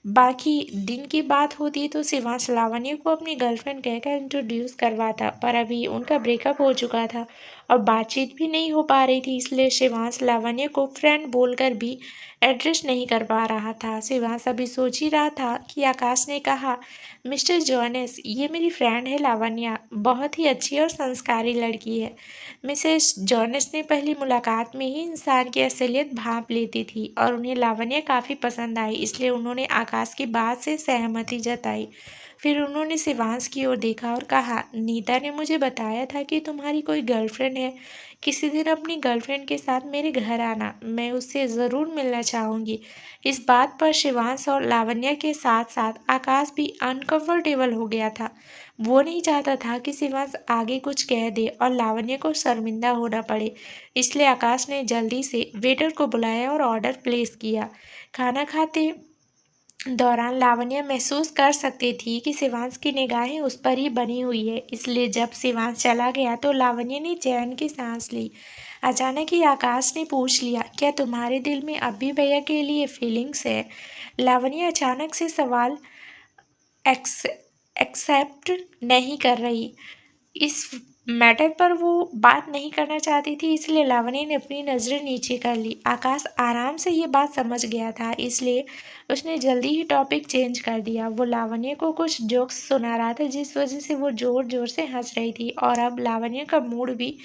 बाकी दिन की बात होती तो शिवांश लावण्य को अपनी गर्लफ्रेंड कहकर इंट्रोड्यूस करवाता, पर अभी उनका ब्रेकअप हो चुका था और बातचीत भी नहीं हो पा रही थी, इसलिए शिवांश लावण्य को फ्रेंड बोलकर भी एड्रेस नहीं कर पा रहा था। शिवांश अभी सोच ही रहा था कि आकाश ने कहा, मिस्टर जॉनस, ये मेरी फ्रेंड है लावण्या, बहुत ही अच्छी और संस्कारी लड़की है। मिसेस जॉनस ने पहली मुलाकात में ही इंसान की असलियत भांप लेती थी और उन्हें लावण्य काफ़ी पसंद आई, इसलिए उन्होंने आकाश की बात से सहमति जताई। फिर उन्होंने शिवांश की ओर देखा और कहा, नीता ने मुझे बताया था कि तुम्हारी कोई गर्लफ्रेंड है। किसी दिन अपनी गर्लफ्रेंड के साथ मेरे घर आना, मैं उससे ज़रूर मिलना चाहूँगी। इस बात पर शिवांश और लावण्य के साथ साथ आकाश भी अनकंफर्टेबल हो गया था। वो नहीं चाहता था कि शिवांश आगे कुछ कह दे और लावण्य को शर्मिंदा होना पड़े, इसलिए आकाश ने जल्दी से वेटर को बुलाया और ऑर्डर प्लेस किया। खाना खाते दौरान लावण्य महसूस कर सकती थी कि शिवांश की निगाहें उस पर ही बनी हुई है, इसलिए जब शिवांश चला गया तो लावण्य ने चैन की सांस ली। अचानक ही आकाश ने पूछ लिया, क्या तुम्हारे दिल में अब भी भैया के लिए फीलिंग्स है। लावण्य अचानक से सवाल एक्सेप्ट नहीं कर रही। इस मैटर पर वो बात नहीं करना चाहती थी, इसलिए लावण्य ने अपनी नज़रें नीचे कर ली। आकाश आराम से ये बात समझ गया था, इसलिए उसने जल्दी ही टॉपिक चेंज कर दिया। वो लावण्य को कुछ जोक्स सुना रहा था जिस वजह से वो ज़ोर ज़ोर से हंस रही थी और अब लावण्य का मूड भी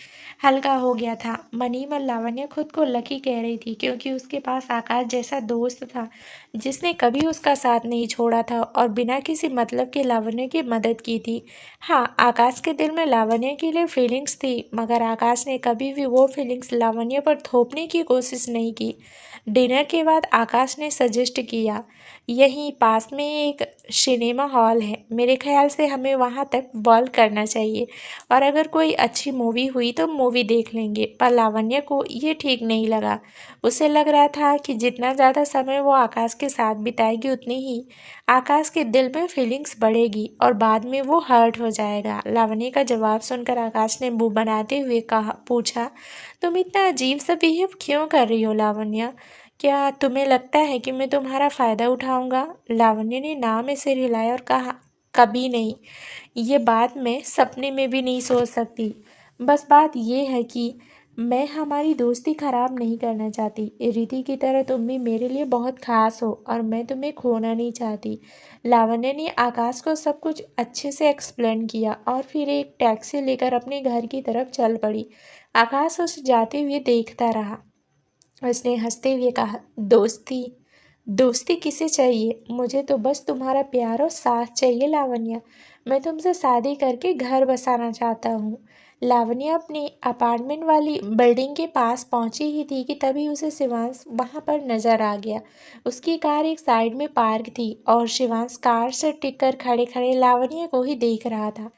हल्का हो गया था। मन ही मन लावण्य खुद को लकी कह रही थी क्योंकि उसके पास आकाश जैसा दोस्त था जिसने कभी उसका साथ नहीं छोड़ा था और बिना किसी मतलब के लावण्य की मदद की थी। हाँ, आकाश के दिल में लावण्य के लिए फीलिंग्स थी, मगर आकाश ने कभी भी वो फीलिंग्स लावण्य पर थोपने की कोशिश नहीं की। डिनर के बाद आकाश ने सजेस्ट किया, यहीं पास में एक सिनेमा हॉल है, मेरे ख्याल से हमें वहाँ तक वॉक करना चाहिए और अगर कोई अच्छी मूवी हुई तो मूवी देख लेंगे। पर लावण्य को ये ठीक नहीं लगा। उसे लग रहा था कि जितना ज़्यादा समय वो आकाश के साथ बिताएगी उतनी ही आकाश के दिल में फीलिंग्स बढ़ेगी और बाद में वो हर्ट हो जाएगा। लावण्य का जवाब सुनकर आकाश ने मुंह बनाते हुए पूछा, तुम इतना अजीब सा बिहेव क्यों कर रही हो लावण्य? क्या तुम्हें लगता है कि मैं तुम्हारा फ़ायदा उठाऊंगा? लावण्य ने नाम में सिर हिलाया और कहा, कभी नहीं, ये बात मैं सपने में भी नहीं सोच सकती। बस बात ये है कि मैं हमारी दोस्ती खराब नहीं करना चाहती। रिति की तरह तुम भी मेरे लिए बहुत खास हो और मैं तुम्हें खोना नहीं चाहती। लावण्य ने आकाश को सब कुछ अच्छे से एक्सप्लेन किया और फिर एक टैक्सी लेकर अपने घर की तरफ चल पड़ी। आकाश उसे जाते हुए देखता रहा। उसने हंसते हुए कहा, दोस्ती दोस्ती किसे चाहिए? मुझे तो बस तुम्हारा प्यार और साथ चाहिए लावण्य। मैं तुमसे शादी करके घर बसाना चाहता हूँ। लावण्य अपनी अपार्टमेंट वाली बिल्डिंग के पास पहुंची ही थी कि तभी उसे शिवांश वहां पर नजर आ गया। उसकी कार एक साइड में पार्क थी और शिवांश कार से टिककर खड़े खड़े लावण्य को ही देख रहा था।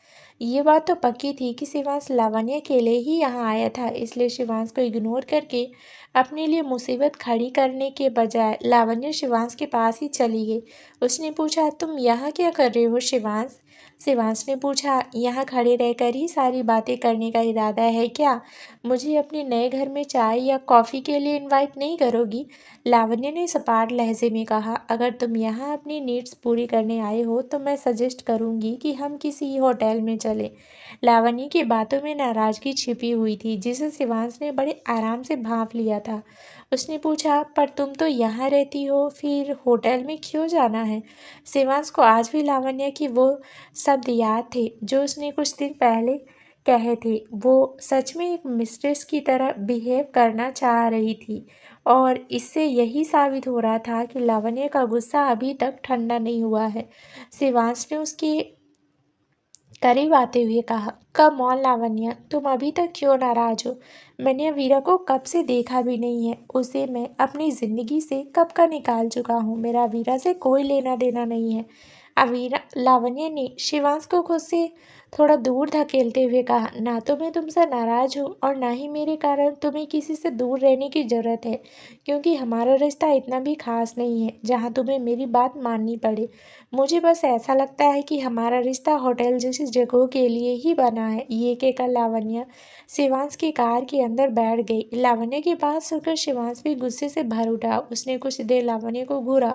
ये बात तो पक्की थी कि शिवांश लावण्य के लिए ही यहाँ आया था, इसलिए शिवांश को इग्नोर करके अपने लिए मुसीबत खड़ी करने के बजाय लावण्य शिवांश के पास ही चली गई। उसने पूछा, तुम यहाँ क्या कर रहे हो शिवांश? शिवांश ने पूछा, यहाँ खड़े रहकर ही सारी बातें करने का इरादा है क्या? मुझे अपने नए घर में चाय या कॉफ़ी के लिए इनवाइट नहीं करोगी? लावण्य ने सपाट लहजे में कहा, अगर तुम यहाँ अपनी नीड्स पूरी करने आए हो तो मैं सजेस्ट करूँगी कि हम किसी होटल में चलें। लावण्य की बातों में नाराज़गी छिपी हुई थी जिसे शिवांश ने बड़े आराम से भांप लिया था। उसने पूछा, पर तुम तो यहाँ रहती हो, फिर होटल में क्यों जाना है? शिवांश को आज भी लावण्य की वो शब्द याद थे जो उसने कुछ दिन पहले कहे थे। वो सच में एक मिस्ट्रेस की तरह बिहेव करना चाह रही थी और इससे यही साबित हो रहा था कि लावण्य का गुस्सा अभी तक ठंडा नहीं हुआ है। शिवांश ने उसके करीब आते हुए कहा, कम ऑन लावण्य, तुम अभी तक क्यों नाराज हो? मैंने वीरा को कब से देखा भी नहीं है। उसे मैं अपनी जिंदगी से कब का निकाल चुका हूँ। मेरा वीरा से कोई लेना देना नहीं है। अवीरा लावण्य ने शिवांश को खुद से थोड़ा दूर धकेलते हुए कहा, ना तो मैं तुमसे नाराज हूँ और ना ही मेरे कारण तुम्हें किसी से दूर रहने की जरूरत है, क्योंकि हमारा रिश्ता इतना भी खास नहीं है जहाँ तुम्हें मेरी बात माननी पड़े। मुझे बस ऐसा लगता है कि हमारा रिश्ता होटल जैसी जगहों के लिए ही बना है। ये कहकर लावण्य शिवांश की कार के अंदर बैठ गई। लावण्य की बात सुनकर शिवांश भी गुस्से से भर उठा। उसने कुछ देर लावण्य को घूरा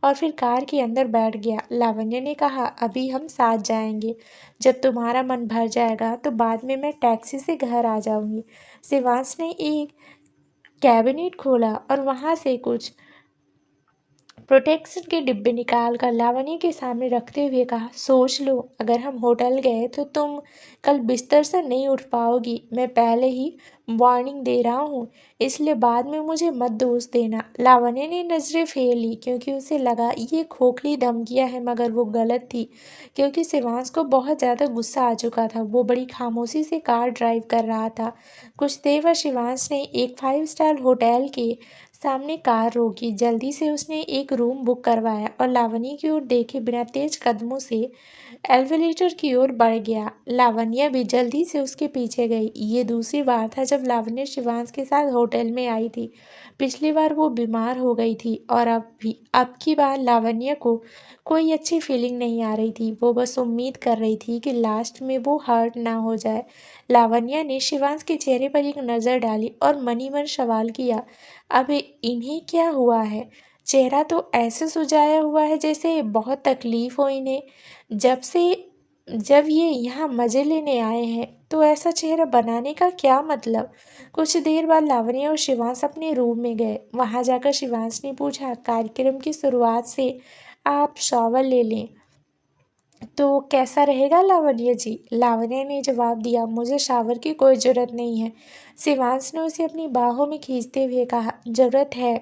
और फिर कार के अंदर बैठ गया। लावण्य ने कहा, अभी हम साथ जाएंगे। जब तुम्हारा मन भर जाएगा तो बाद में मैं टैक्सी से घर आ जाऊंगी। शिवांश ने एक कैबिनेट खोला और वहां से कुछ प्रोटेक्शन के डिब्बे निकाल कर लावण्य के सामने रखते हुए कहा, सोच लो, अगर हम होटल गए तो तुम कल बिस्तर से नहीं उठ पाओगी। मैं पहले ही वार्निंग दे रहा हूँ, इसलिए बाद में मुझे मत दोष देना। लावण्य ने नजरें फेर ली क्योंकि उसे लगा ये खोखली धमकियां हैं, मगर वो गलत थी क्योंकि शिवांश को बहुत ज़्यादा गुस्सा आ चुका था। वो बड़ी खामोशी से कार ड्राइव कर रहा था। कुछ देर बाद शिवांश ने एक 5 स्टार होटल के सामने कार रोकी। जल्दी से उसने एक रूम बुक करवाया और लावण्य की ओर देखे बिना तेज कदमों से एलिवेटर की ओर बढ़ गया। लावण्य भी जल्दी से उसके पीछे गई। ये दूसरी बार था जब लावण्य शिवांश के साथ होटल में आई थी। पिछली बार वो बीमार हो गई थी और अब की बार लावण्य को कोई अच्छी फीलिंग नहीं आ रही थी। वो बस उम्मीद कर रही थी कि लास्ट में वो हर्ट ना हो जाए। लावण्य ने शिवांश के चेहरे पर एक नज़र डाली और मनी मन सवाल किया, अब इन्हें क्या हुआ है? चेहरा तो ऐसे सुजाया हुआ है जैसे बहुत तकलीफ हो इन्हें। जब ये यहाँ मजे लेने आए हैं तो ऐसा चेहरा बनाने का क्या मतलब? कुछ देर बाद लावण्य और शिवांश अपने रूम में गए। वहां जाकर शिवांश ने पूछा, कार्यक्रम की शुरुआत से आप शॉवर ले लें तो कैसा रहेगा लावण्य जी? लावण्य ने जवाब दिया, मुझे शावर की कोई जरूरत नहीं है। शिवांश ने उसे अपनी बाहों में खींचते हुए कहा, जरूरत है।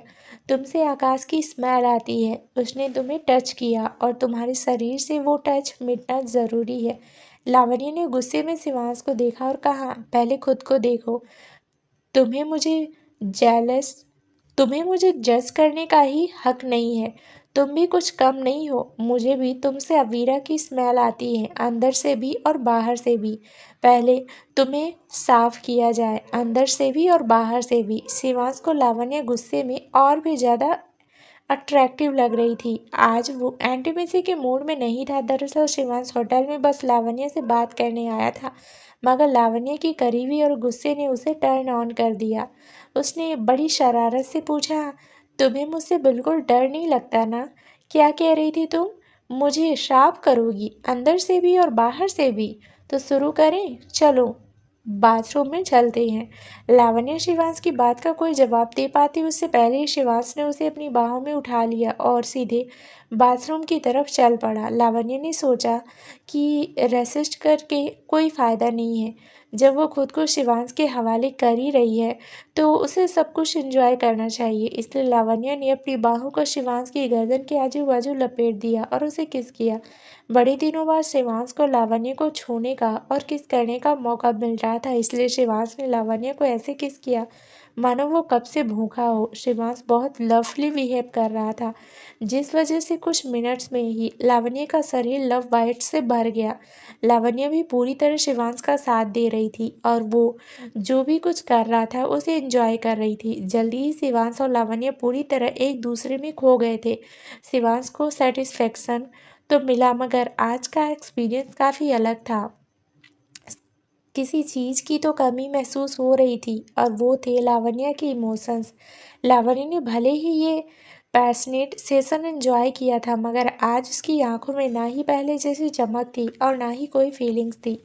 तुमसे आकाश की स्मेल आती है। उसने तुम्हें टच किया और तुम्हारे शरीर से वो टच मिटना जरूरी है। लावण्य ने गुस्से में शिवांश को देखा और कहा, पहले खुद को देखो। तुम्हें मुझे जेलस तुम्हें मुझे जज करने का ही हक नहीं है। तुम भी कुछ कम नहीं हो। मुझे भी तुमसे अवीरा की स्मेल आती है, अंदर से भी और बाहर से भी। पहले तुम्हें साफ किया जाए, अंदर से भी और बाहर से भी। शिवांश को लावण्य गुस्से में और भी ज्यादा अट्रैक्टिव लग रही थी। आज वो एंटीमेसी के मूड में नहीं था। दरअसल शिवांश होटल में बस लावण्य से बात करने आया था, मगर लावण्य की करीबी और गुस्से ने उसे टर्न ऑन कर दिया। उसने बड़ी शरारत से पूछा, तुम्हें मुझसे बिल्कुल डर नहीं लगता ना? क्या कह रही थी तुम? मुझे श्राप करोगी, अंदर से भी और बाहर से भी? तो शुरू करें, चलो बाथरूम में चलते हैं। लावण्य शिवांश की बात का कोई जवाब दे पाती उससे पहले ही शिवांश ने उसे अपनी बाहों में उठा लिया और सीधे बाथरूम की तरफ चल पड़ा। लावण्य ने सोचा कि रेसिस्ट करके कोई फायदा नहीं है। जब वो खुद को शिवांश के हवाले कर ही रही है तो उसे सब कुछ एंजॉय करना चाहिए। इसलिए लावण्य ने अपनी बाहों को शिवांश की गर्दन के आजू बाजू लपेट दिया और उसे किस किया। बड़े दिनों बाद शिवांश को लावण्य को छूने का और किस करने का मौका मिल रहा था, इसलिए शिवांश ने लावण्य को ऐसे किस किया मानो वो कब से भूखा हो। शिवांश बहुत लवली बिहेव कर रहा था, जिस वजह से कुछ मिनट्स में ही लावण्य का शरीर लव बाइट से भर गया। लावण्य भी पूरी तरह शिवांश का साथ दे रही थी और वो जो भी कुछ कर रहा था उसे एंजॉय कर रही थी। जल्दी ही शिवांश और लावण्य पूरी तरह एक दूसरे में खो गए थे। शिवांश को सेटिस्फेक्शन तो मिला, मगर आज का एक्सपीरियंस काफ़ी अलग था। किसी चीज़ की तो कमी महसूस हो रही थी और वो थे लावण्य के इमोशंस। लावण्य ने भले ही ये पैशनेट सेशन एंजॉय किया था, मगर आज उसकी आंखों में ना ही पहले जैसी चमक थी और ना ही कोई फीलिंग्स थी।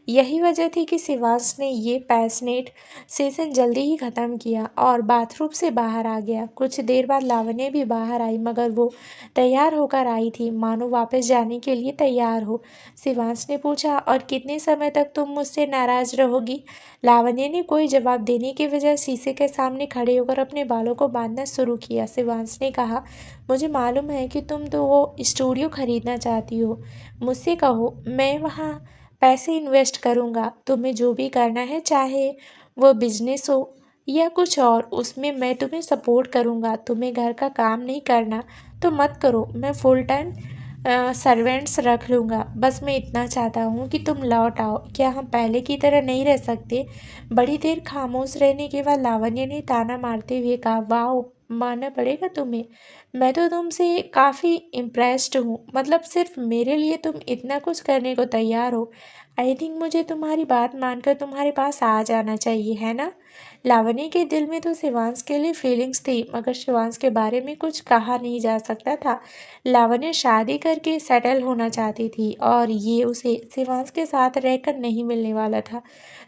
यही वजह थी कि शिवांश ने ये पैशनेट सेशन जल्दी ही ख़त्म किया और बाथरूम से बाहर आ गया। कुछ देर बाद लावण्य भी बाहर आई, मगर वो तैयार होकर आई थी, मानो वापस जाने के लिए तैयार हो। शिवांश ने पूछा, और कितने समय तक तुम मुझसे नाराज़ रहोगी? लावण्य ने कोई जवाब देने के बजाय शीशे के सामने खड़े होकर अपने बालों को बांधना शुरू किया। शिवांश ने कहा, मुझे मालूम है कि तुम तो वो स्टूडियो खरीदना चाहती हो। मुझसे कहो, मैं वहाँ पैसे इन्वेस्ट करूँगा। तुम्हें जो भी करना है, चाहे वो बिजनेस हो या कुछ और, उसमें मैं तुम्हें सपोर्ट करूँगा। तुम्हें घर का काम नहीं करना तो मत करो, मैं फुल टाइम सर्वेंट्स रख लूँगा। बस मैं इतना चाहता हूँ कि तुम लौट आओ। क्या हम पहले की तरह नहीं रह सकते? बड़ी देर खामोश रहने के बाद लावण्य ने ताना मारते हुए कहा, वाह, मानना पड़ेगा तुम्हें, मैं तो तुमसे काफ़ी इम्प्रेस्ड हूँ। मतलब सिर्फ मेरे लिए तुम इतना कुछ करने को तैयार हो। आई थिंक मुझे तुम्हारी बात मानकर तुम्हारे पास आ जाना चाहिए, है ना? लावण्य के दिल में तो शिवांश के लिए फीलिंग्स थी, मगर शिवांश के बारे में कुछ कहा नहीं जा सकता था। लावण्य शादी करके सेटल होना चाहती थी और ये उसे शिवांश के साथ रहकर नहीं मिलने वाला था।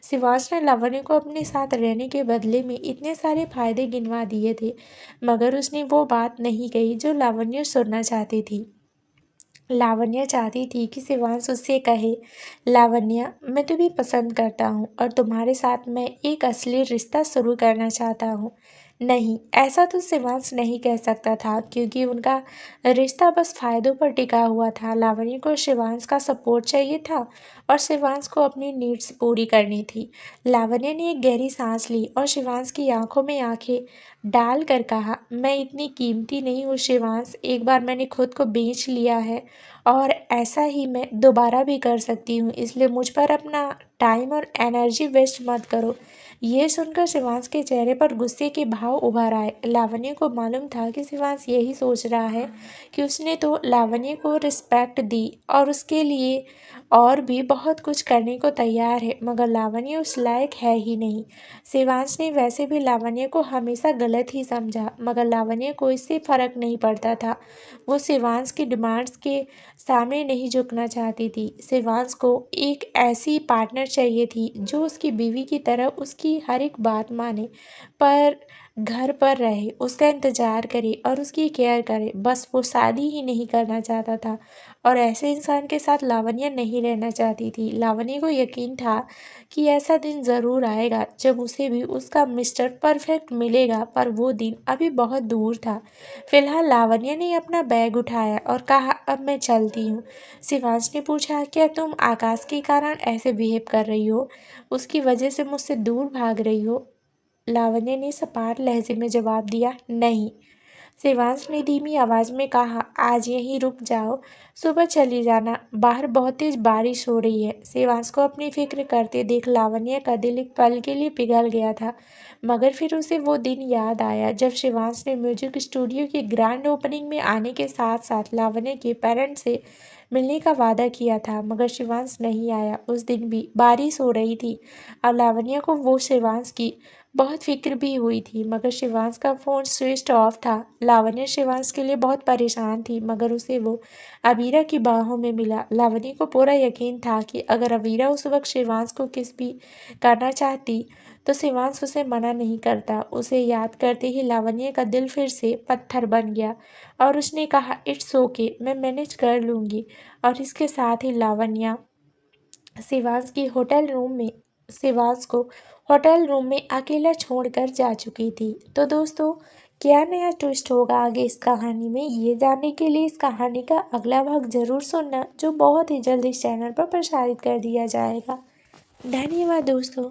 शिवांश ने लावण्य को अपने साथ रहने के बदले में इतने सारे फायदे गिनवा दिए थे, मगर उसने वो बात नहीं कही जो लावण्य सुनना चाहती थी। लावण्य चाहती थी कि शिवांश उससे कहे, लावण्य, मैं तुम्हें पसंद करता हूँ और तुम्हारे साथ मैं एक असली रिश्ता शुरू करना चाहता हूँ। नहीं, ऐसा तो शिवांश नहीं कह सकता था, क्योंकि उनका रिश्ता बस फायदों पर टिका हुआ था। लावण्य को शिवांश का सपोर्ट चाहिए था और शिवांश को अपनी नीड्स पूरी करनी थी। लावण्य ने एक गहरी सांस ली और शिवांश की आंखों में आंखें डाल कर कहा, मैं इतनी कीमती नहीं हूँ शिवांश, एक बार मैंने खुद को बेच लिया है और ऐसा ही मैं दोबारा भी कर सकती हूँ, इसलिए मुझ पर अपना टाइम और एनर्जी वेस्ट मत करो। ये सुनकर शिवांश के चेहरे पर गुस्से के भाव उभर आए। लावण्य को मालूम था कि शिवांश यही सोच रहा है कि उसने तो लावण्य को रिस्पेक्ट दी और उसके लिए और भी बहुत कुछ करने को तैयार है, मगर लावण्य उस लायक है ही नहीं। शिवांश ने वैसे भी लावण्य को हमेशा गलत ही समझा, मगर लावण्य को इससे फर्क नहीं पड़ता था। वो शिवांश की डिमांड्स के सामने नहीं झुकना चाहती थी। शिवांश को एक ऐसी पार्टनर चाहिए थी जो उसकी बीवी की तरह उसकी हर एक बात माने, पर घर पर रहे, उसका इंतजार करे और उसकी केयर करे। बस वो शादी ही नहीं करना चाहता था और ऐसे इंसान के साथ लावण्य नहीं रहना चाहती थी। लावण्य को यकीन था कि ऐसा दिन ज़रूर आएगा जब उसे भी उसका मिस्टर परफेक्ट मिलेगा, पर वो दिन अभी बहुत दूर था। फिलहाल लावण्य ने अपना बैग उठाया और कहा, अब मैं चलती हूँ। शिवांश ने पूछा, क्या तुम आकाश के कारण ऐसे बिहेव कर रही हो? उसकी वजह से मुझसे दूर भाग रही हो? लावण्य ने सपाट लहजे में जवाब दिया, नहीं। शिवांश ने धीमी आवाज में कहा, आज यहीं रुक जाओ, सुबह चली जाना, बाहर बहुत तेज बारिश हो रही है। शिवांश को अपनी फिक्र करते देख लावण्य का दिल एक पल के लिए पिघल गया था, मगर फिर उसे वो दिन याद आया जब शिवांश ने म्यूजिक स्टूडियो की ग्रैंड ओपनिंग में आने के साथ साथ लावण्य के पेरेंट्स से मिलने का वादा किया था, मगर शिवांश नहीं आया। उस दिन भी बारिश हो रही थी और लावण्य को वो शिवांश की बहुत फिक्र भी हुई थी, मगर शिवांश का फ़ोन स्विच ऑफ था। लावण्य शिवांश के लिए बहुत परेशान थी, मगर उसे वो अबीरा की बाहों में मिला। लावण्य को पूरा यकीन था कि अगर अबीरा उस वक्त शिवांश को किस भी करना चाहती तो शिवांश उसे मना नहीं करता। उसे याद करते ही लावण्य का दिल फिर से पत्थर बन गया और उसने कहा, इट्स ओके, मैं मैनेज कर लूँगी। और इसके साथ ही लावण्य शिवांश की होटल रूम में शिवांश को होटल रूम में अकेला छोड़कर जा चुकी थी। तो दोस्तों, क्या नया ट्विस्ट होगा आगे इस कहानी में, ये जानने के लिए इस कहानी का अगला भाग ज़रूर सुनना, जो बहुत ही जल्द इस चैनल पर प्रसारित कर दिया जाएगा। धन्यवाद दोस्तों।